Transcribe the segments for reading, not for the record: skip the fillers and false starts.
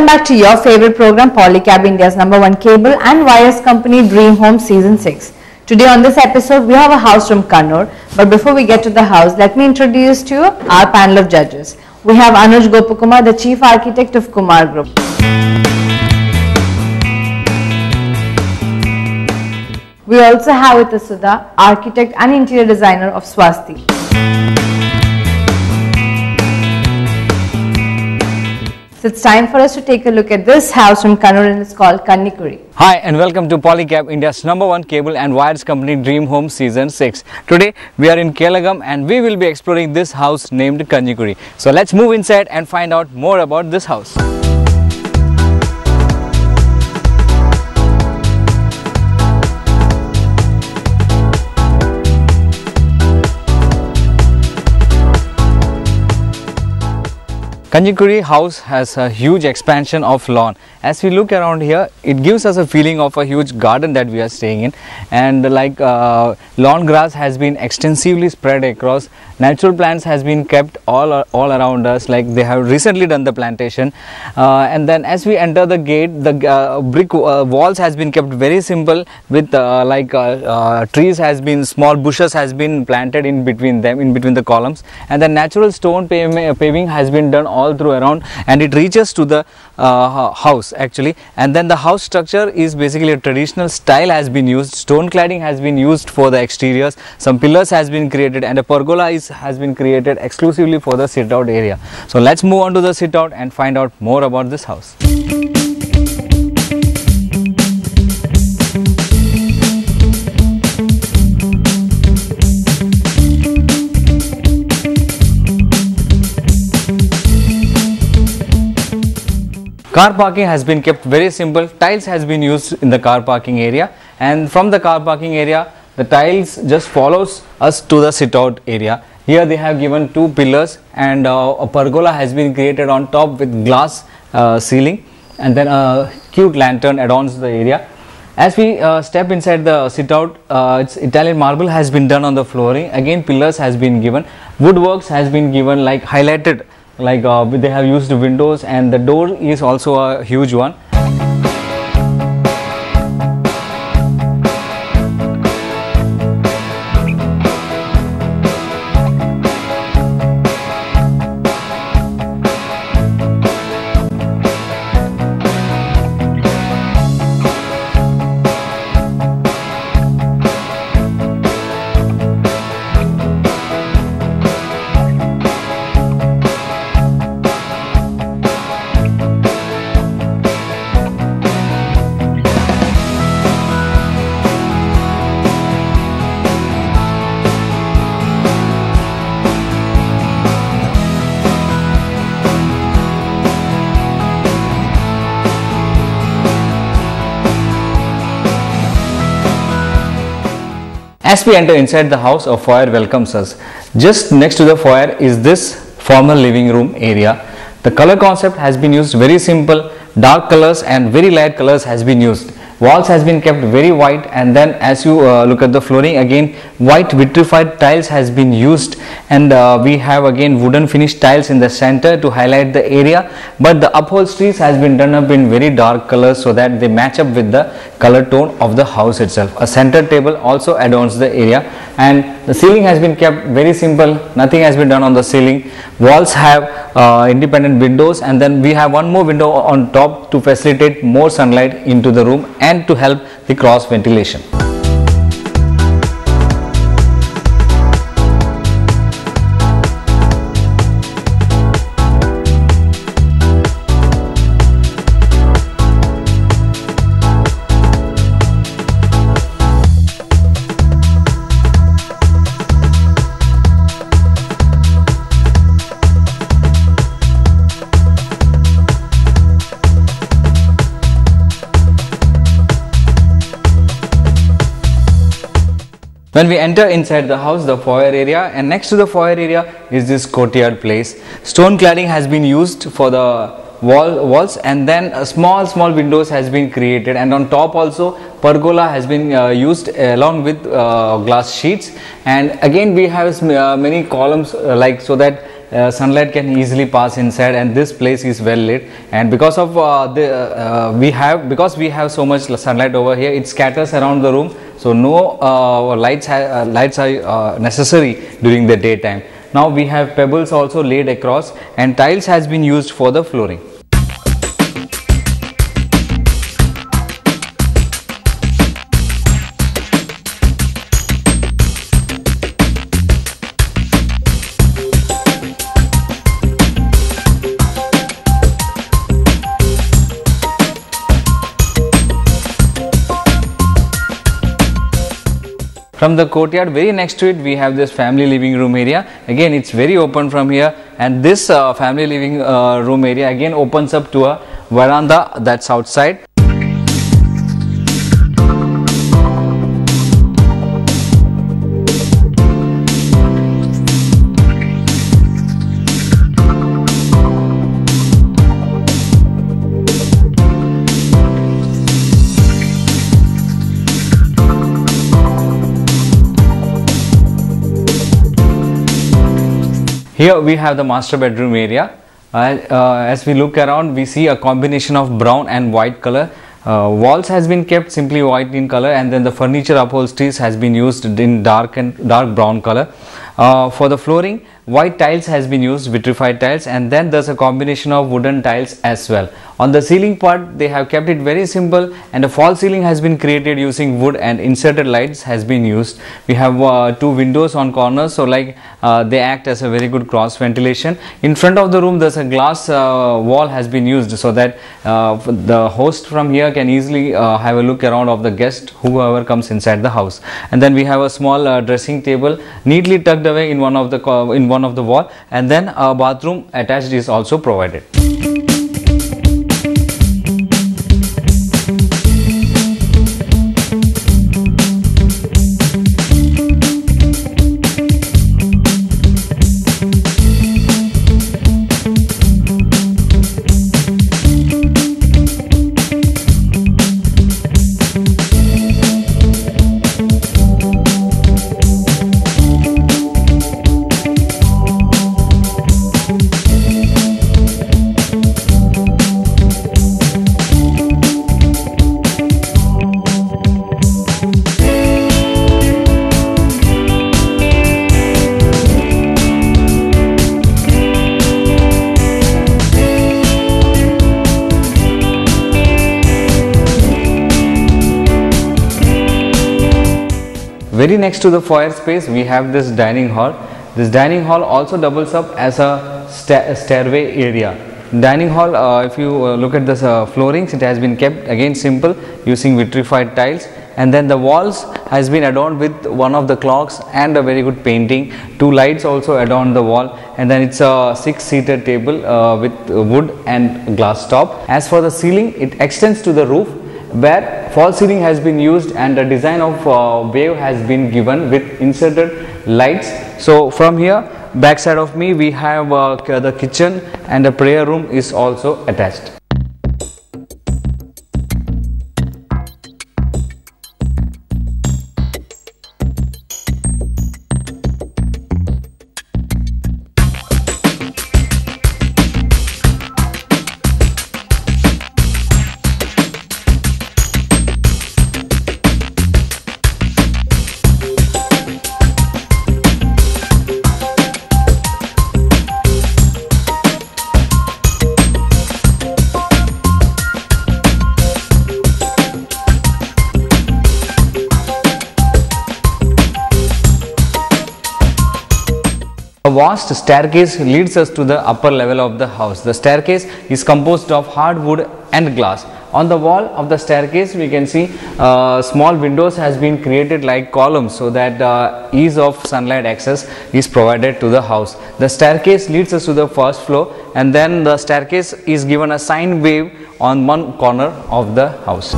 Welcome back to your favorite program, Polycab, India's #1 cable and wires company, Dream Home Season 6. Today on this episode, we have a house from Kannur. But before we get to the house, let me introduce to you our panel of judges. We have Anuj Gopakumar, the Chief Architect of Kumar Group. We also have with us Sudha, Architect and Interior Designer of Swasti. So it's time for us to take a look at this house from Kannur, and it's called Kanjikuzhi. Hi and welcome to Polycab, India's #1 cable and wires company, Dream Home Season 6. Today we are in Kelakam and we will be exploring this house named Kanjikuzhi. So let's move inside and find out more about this house. Kanjikuzhi House has a huge expansion of lawn. As we look around here, it gives us a feeling of a huge garden that we are staying in, and lawn grass has been extensively spread across. Natural plants has been kept all around us, like they have recently done the plantation. And then as we enter the gate, the brick walls has been kept very simple with trees has been, small bushes has been planted in between them, in between the columns, and the natural stone paving has been done all through around, and it reaches to the house actually. And then the house structure is basically a traditional style has been used. Stone cladding has been used for the exteriors. Some pillars has been created, and a pergola has been created exclusively for the sit out area. So let's move on to the sit out and find out more about this house. Car parking has been kept very simple. Tiles has been used in the car parking area, and from the car parking area the tiles just follows us to the sit out area. Here they have given two pillars, and a pergola has been created on top with glass ceiling, and then a cute lantern adorns the area. As we step inside the sit out, it's Italian marble has been done on the flooring. Again, pillars has been given, woodworks has been given, like highlighted, they have used windows, and the door is also a huge one. As we enter inside the house, a foyer welcomes us. Just next to the foyer is this formal living room area. The color concept has been used very simple. Dark colors and very light colors has been used. Walls has been kept very white, and then as you look at the flooring, again white vitrified tiles has been used, and we have again wooden finished tiles in the center to highlight the area, but the upholsteries has been done up in very dark colors so that they match up with the color tone of the house itself. A center table also adorns the area, and the ceiling has been kept very simple. Nothing has been done on the ceiling. Walls have independent windows, and then we have one more window on top to facilitate more sunlight into the room and to help the cross ventilation. When we enter inside the house, the foyer area, and next to the foyer area is this courtyard place. Stone cladding has been used for the walls, and then small windows has been created, and on top also pergola has been used along with glass sheets. And again we have many columns so that sunlight can easily pass inside, and this place is well lit. And because of because we have so much sunlight over here, it scatters around the room, so no lights are necessary during the daytime. Now we have pebbles also laid across, and tiles has been used for the flooring. From the courtyard, very next to it, we have this family living room area. Again, it's very open from here, and this family living room area again opens up to a veranda that's outside. Here we have the master bedroom area. As we look around, we see a combination of brown and white color. Walls has been kept simply white in color, and then the furniture upholsteries has been used in dark brown color. For the flooring, white tiles has been used, vitrified tiles, and then there's a combination of wooden tiles as well. On the ceiling part, they have kept it very simple, and a false ceiling has been created using wood, and inserted lights has been used. We have two windows on corners, so like they act as a very good cross ventilation. In front of the room, there's a glass wall has been used, so that the host from here can easily have a look around of the guest, whoever comes inside the house. And then we have a small dressing table neatly tucked away in one of the wall, and then a bathroom attached is also provided. Very next to the foyer space, we have this dining hall. This dining hall also doubles up as a stairway area. Dining hall, if you look at the floorings, it has been kept again simple using vitrified tiles, and then the walls has been adorned with one of the clocks and a very good painting. Two lights also adorn the wall, and then it's a 6-seater table with wood and glass top. As for the ceiling, it extends to the roof, where false ceiling has been used, and a design of wave has been given with inserted lights. So from here, back side of me, we have the kitchen, and the prayer room is also attached. A vast staircase leads us to the upper level of the house. The staircase is composed of hardwood and glass. On the wall of the staircase, we can see small windows has been created like columns, so that ease of sunlight access is provided to the house. The staircase leads us to the first floor, and then the staircase is given a sine wave on one corner of the house.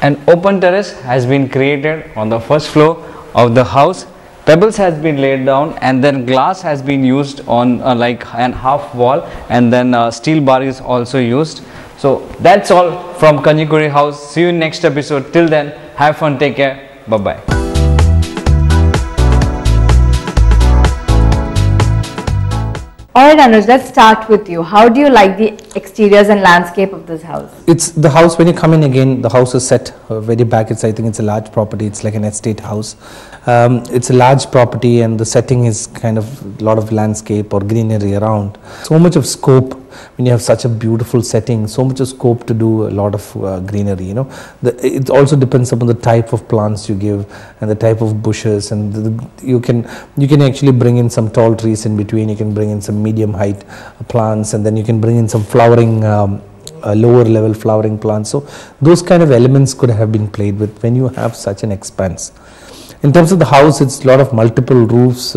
An open terrace has been created on the first floor of the house. Pebbles has been laid down, and then glass has been used on like an half wall, and then steel bar is also used. So that's all from Kanjikuzhi House. See you in next episode. Till then, have fun, take care, bye bye. Alright Anuj, let's start with you. How do you like the exteriors and landscape of this house? It's the house, when you come in again, the house is set very back. I think it's a large property. It's like an estate house. It's a large property, and the setting is kind of a lot of landscape or greenery around. So much of scope when you have such a beautiful setting, so much of scope to do a lot of greenery, you know. It also depends upon the type of plants you give and the type of bushes, and you can actually bring in some tall trees in between. You can bring in some medium height plants, and then you can bring in some flowering lower level flowering plants. So those kind of elements could have been played with when you have such an expanse. In terms of the house, it's a lot of multiple roofs.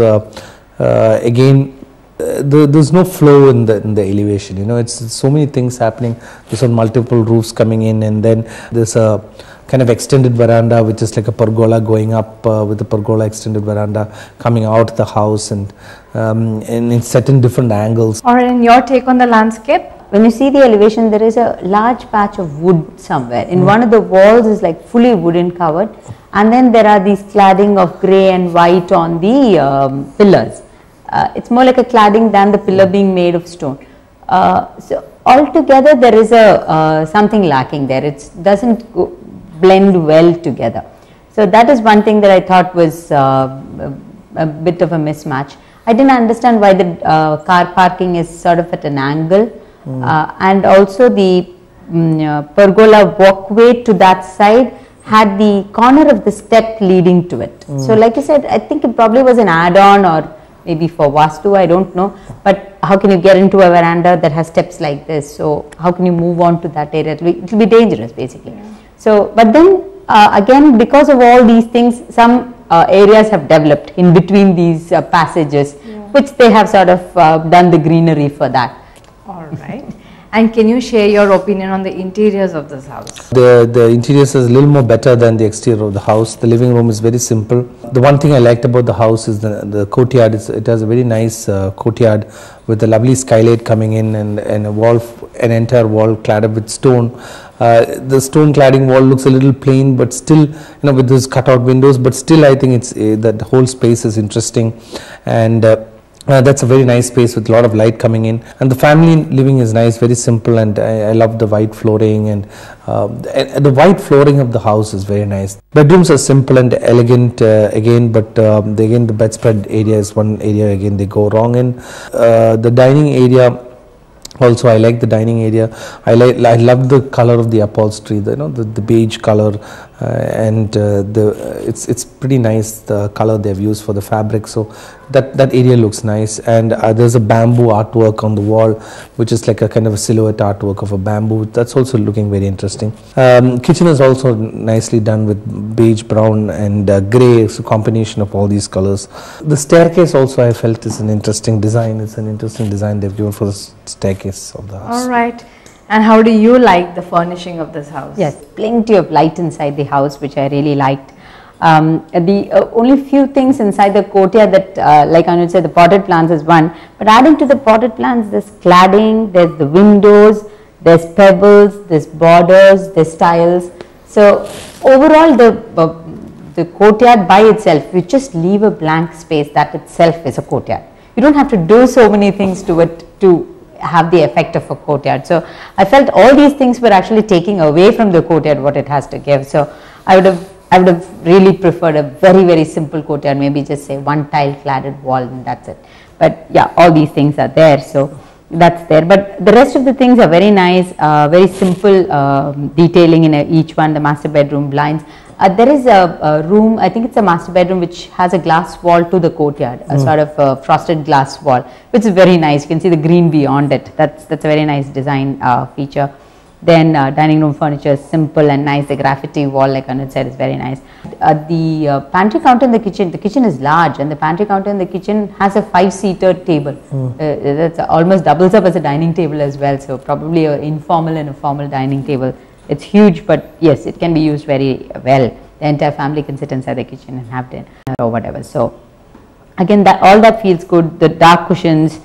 Again, there's no flow in the elevation, you know. It's so many things happening. There's some multiple roofs coming in, and then there's a kind of extended veranda, which is like a pergola going up with the pergola extended veranda coming out of the house, and it's set in different angles. Alright, and your take on the landscape? When you see the elevation, there is a large patch of wood somewhere. In one of the walls is like fully wooden covered, and then there are these cladding of grey and white on the pillars. It's more like a cladding than the pillar being made of stone. So altogether there is a something lacking there. It doesn't blend well together. So that is one thing that I thought was a bit of a mismatch. I didn't understand why the car parking is sort of at an angle, and also the pergola walkway to that side had the corner of the step leading to it. So like you said, I think it probably was an add-on, or maybe for Vastu, I don't know, but how can you get into a veranda that has steps like this? So how can you move on to that area? It will be dangerous basically. So, but then again, because of all these things, some areas have developed in between these passages, which they have sort of done the greenery for that. Alright. And can you share your opinion on the interiors of this house? The interiors is a little more better than the exterior of the house. The living room is very simple. The one thing I liked about the house is the courtyard. It has a very nice courtyard with a lovely skylight coming in, and a wall, an entire wall cladded with stone. The stone cladding wall looks a little plain, but still, you know, with those cutout windows, but still I think it's that the whole space is interesting, and that's a very nice space with a lot of light coming in, and the family living is nice, very simple, and I love the white flooring, and the white flooring of the house is very nice. Bedrooms are simple and elegant again, but again the bedspread area is one area again they go wrong in. The dining area, also I like the dining area. I love the color of the upholstery, the beige color, and it's pretty nice, the color they've used for the fabric. So that area looks nice, and there's a bamboo artwork on the wall, which is like a kind of a silhouette artwork of a bamboo. That's also looking very interesting. Kitchen is also nicely done with beige, brown, and grey, so combination of all these colors. The staircase also I felt is an interesting design. It's an interesting design they've given for the staircase of the house. All right. And how do you like the furnishing of this house? Yes, plenty of light inside the house, which I really liked. The only few things inside the courtyard that, like Anuj said, the potted plants is one. But adding to the potted plants, there's cladding, there's the windows, there's pebbles, there's borders, there's tiles. So overall, the courtyard by itself, you just leave a blank space, that itself is a courtyard. You don't have to do so many things to it to have the effect of a courtyard. So I felt all these things were actually taking away from the courtyard what it has to give. So I would have really preferred a very, very simple courtyard, maybe just say one tile cladded wall, and that's it. But yeah, all these things are there, so that's there. But the rest of the things are very nice, very simple detailing in each one. The master bedroom blinds. There is a room, I think it's a master bedroom, which has a glass wall to the courtyard, a sort of frosted glass wall, which is very nice. You can see the green beyond it. That's a very nice design feature. Then dining room furniture is simple and nice. The graffiti wall, like Anuj said, is very nice. The pantry counter in the kitchen is large, and the pantry counter in the kitchen has a 5-seater table. That's almost doubles up as a dining table as well. So probably an informal and a formal dining table It's huge, but yes, it can be used very well. The entire family can sit inside the kitchen and have dinner or whatever. So again, all that feels good. The dark cushions,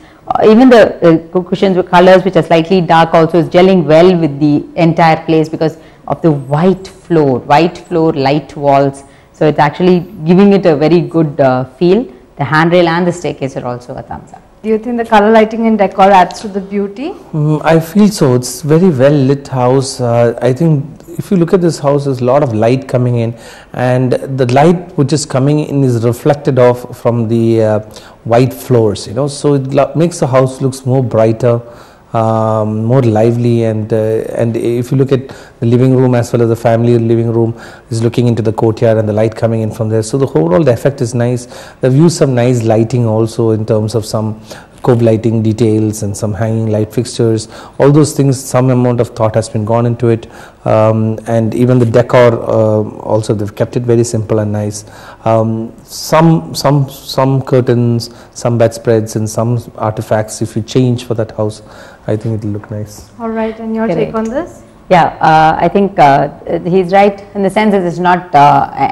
even the cushions with colors which are slightly dark also is gelling well with the entire place because of the white floor, light walls. So it's actually giving it a very good feel. The handrail and the staircase are also a thumbs up. Do you think the color lighting and decor adds to the beauty? I feel so. It's very well lit house. I think if you look at this house, there's a lot of light coming in, and the light which is coming in is reflected off from the white floors, you know, so it makes the house looks more brighter, more lively, and if you look at the living room as well as the family living room is looking into the courtyard and the light coming in from there, so the overall the effect is nice. They've used some nice lighting also in terms of some cove lighting details and some hanging light fixtures, all those things, some amount of thought has been gone into it, and even the decor also they've kept it very simple and nice. Some curtains, some bedspreads and some artifacts, if you change for that house, I think it will look nice. All right, and your take on this? Yeah, I think he's right in the sense that it's not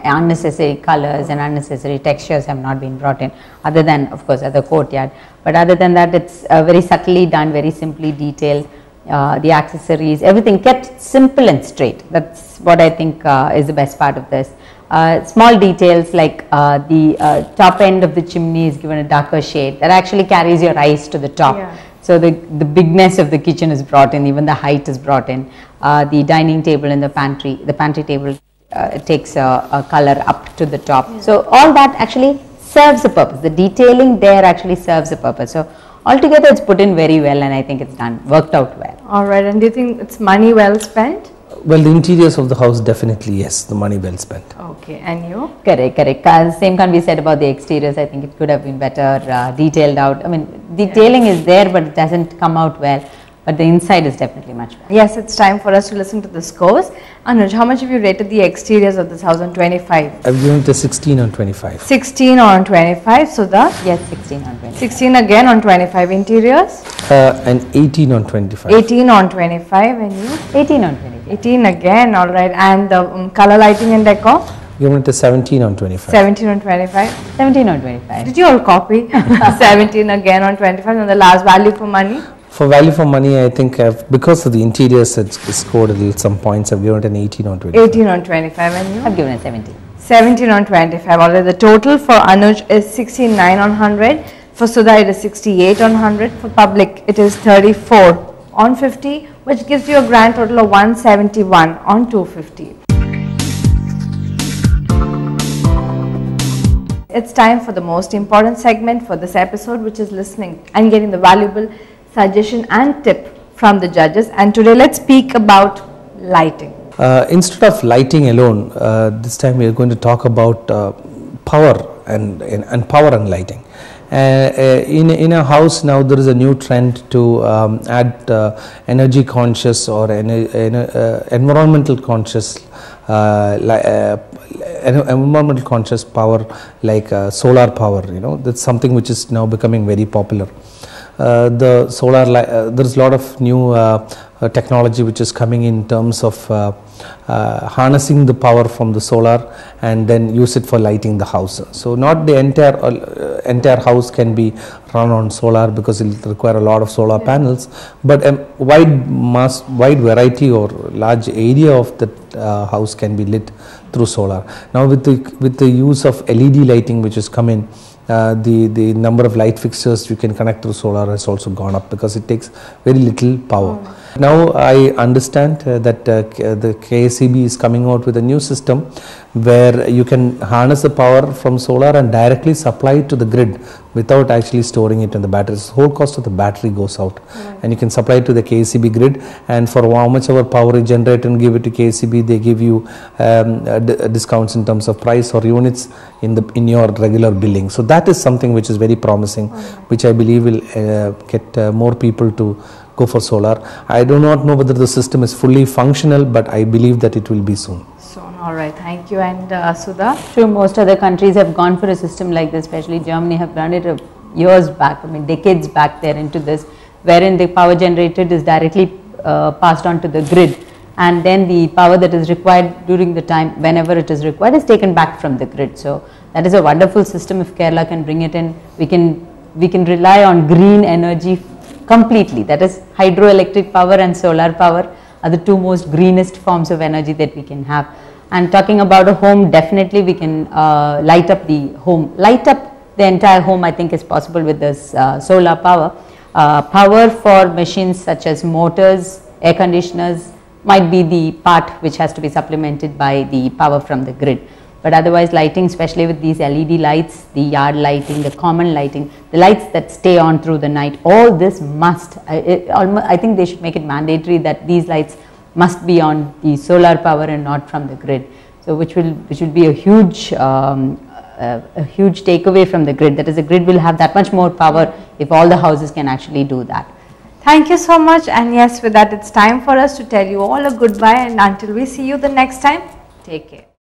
unnecessary colors and unnecessary textures have not been brought in, other than of course at the courtyard, but other than that it's very subtly done, very simply detailed, the accessories, everything kept simple and straight. That's what I think is the best part of this. Small details like the top end of the chimney is given a darker shade that actually carries your eyes to the top. Yeah. So the bigness of the kitchen is brought in, even the height is brought in. The dining table and the pantry table takes a color up to the top. Yeah. So all that actually serves a purpose. The detailing there actually serves a purpose. So altogether it's put in very well, and I think it's worked out well. All right, and do you think it's money well spent? Well, the interiors of the house, definitely yes, the money well spent. Okay, and you? Correct. Same can be said about the exteriors. I think it could have been better detailed out. I mean, detailing is there, but it doesn't come out well. But the inside is definitely much better. Yes, it's time for us to listen to the scores. Anuj, how much have you rated the exteriors of this house on 25? I've given it a 16 on 25. 16 on 25, Sudha? Yes, 16 on 25. 16 again on 25. Interiors? And 18 on 25. 18 on 25, and you? 18 on 25. 18 again, all right. And the color lighting and decor? Given it a 17 on 25. 17 on 25. 17 on 25. Did you all copy? 17 again on 25, and the last value for money? For value for money, I think because of the interiors, it's scored some points. I've given it an 18 on 25. 18 on 25, and you? I've given it 17. 17 on 25. Alright, the total for Anuj is 69 on 100. For Sudha, it is 68 on 100. For public, it is 34 on 50, which gives you a grand total of 171 on 250. It's time for the most important segment for this episode, which is listening and getting the valuable suggestion and tip from the judges. And today let's speak about lighting. Instead of lighting alone, this time we are going to talk about power and power and lighting. In a house now, there is a new trend to add energy conscious or environmental conscious environmental conscious power, like solar power. You know, that's something which is now becoming very popular. The solar there's a lot of new technology which is coming in terms of harnessing the power from the solar and then use it for lighting the house. So not the entire house can be run on solar because it will require a lot of solar panels, but a wide variety or large area of the house can be lit through solar. Now with the use of LED lighting which has come in, the number of light fixtures you can connect through solar has also gone up because it takes very little power. Now I understand that the KSEB is coming out with a new system where you can harness the power from solar and directly supply it to the grid without actually storing it in the batteries. The whole cost of the battery goes out, and you can supply it to the KSEB grid, and for how much ever power you generate and give it to KSEB, they give you discounts in terms of price or units in your regular billing. So that is something which is very promising, which I believe will get more people to go for solar. I do not know whether the system is fully functional, but I believe that it will be soon. All right, thank you. And Sudha? True, most other countries have gone for a system like this, especially Germany have done it years back, I mean decades back they're into this, wherein the power generated is directly passed on to the grid, and then the power that is required during the time whenever it is required is taken back from the grid. So that is a wonderful system. If Kerala can bring it in, we can rely on green energy completely. That is, hydroelectric power and solar power are the two most greenest forms of energy that we can have. And talking about a home, definitely we can light up the home. Light up the entire home, I think, is possible with this solar power. Power for machines such as motors, air conditioners might be the part which has to be supplemented by the power from the grid. But otherwise, lighting, especially with these LED lights, the yard lighting, the common lighting, the lights that stay on through the night, all this must, I think they should make it mandatory that these lights must be on the solar power and not from the grid. So which will be a huge takeaway from the grid. That is, the grid will have that much more power if all the houses can actually do that. Thank you so much, and yes, with that it's time for us to tell you all a goodbye, and until we see you the next time, take care.